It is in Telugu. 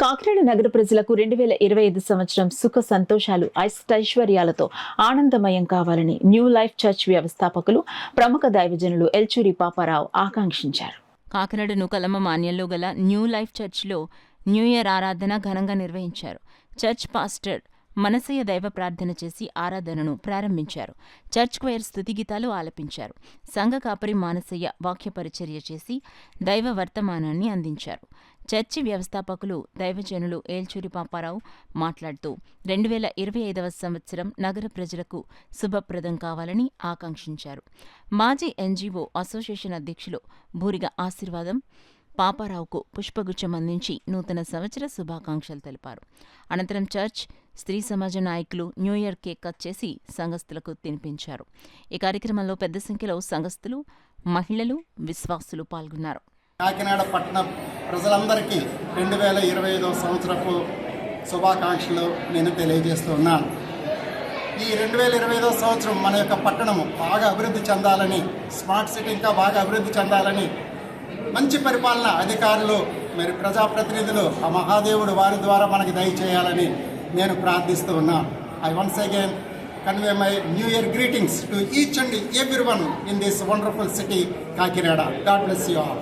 కాకినాడ నగర ప్రజలకు 2025 సంవత్సరం సుఖ సంతోషాలు అష్టైశ్వర్యాలతో ఆనందమయం కావాలని న్యూ లైఫ్ చర్చ్ వ్యవస్థాపకులు ప్రముఖ దైవజనులు ఎల్చూరి పాపారావు ఆకాంక్షించారు. కాకినాడ నూకలమ్మ మాన్యంలో గల న్యూ లైఫ్ చర్చ్లో న్యూ ఇయర్ ఆరాధన ఘనంగా నిర్వహించారు. చర్చ్ పాస్టర్ మనసయ్య దైవ ప్రార్థన చేసి ఆరాధనను ప్రారంభించారు. చర్చ్ క్వైర్ స్తుతిగీతాలు ఆలపించారు. సంఘ కాపరి మానసయ్య వాక్య పరిచర్య చేసి దైవ వర్తమానాన్ని అందించారు. చర్చి వ్యవస్థాపకులు దైవజనులు ఏల్చూరి పాపారావు మాట్లాడుతూ 2025వ సంవత్సరం నగర ప్రజలకు శుభప్రదం కావాలని ఆకాంక్షించారు. మాజీ ఎన్జీఓ అసోసియేషన్ అధ్యక్షులు బూరిగ ఆశీర్వాదం పాపారావుకు పుష్పగుచ్చం అందించి నూతన సంవత్సర శుభాకాంక్షలు తెలిపారు. అనంతరం చర్చ్, స్త్రీ సమాజ నాయకులు న్యూ ఇయర్ కేక్ కట్ చేసి సంఘస్థులకు తినిపించారు. ఈ కార్యక్రమంలో పెద్ద సంఖ్యలో సంఘస్థులు, మహిళలు, విశ్వాసులు పాల్గొన్నారు. కాకినాడ పట్టణ ప్రజలందరికీ 2025 సంవత్సరపు శుభాకాంక్షలు నేను తెలియజేస్తున్నాను. ఈ 2025 సంవత్సరం మన యొక్క పట్టణము బాగా అభివృద్ధి చెందాలని, స్మార్ట్ సిటీ ఇంకా బాగా అభివృద్ధి చెందాలని, మంచి పరిపాలన అధికారులు మరి ప్రజాప్రతినిధులు ఆ మహాదేవుడు వారి ద్వారా మనకి దయచేయాలని నేను ప్రార్థిస్తూ ఉన్నాను. I once again convey my New Year greetings to each and everyone in this wonderful city, Kakinada. God bless you all.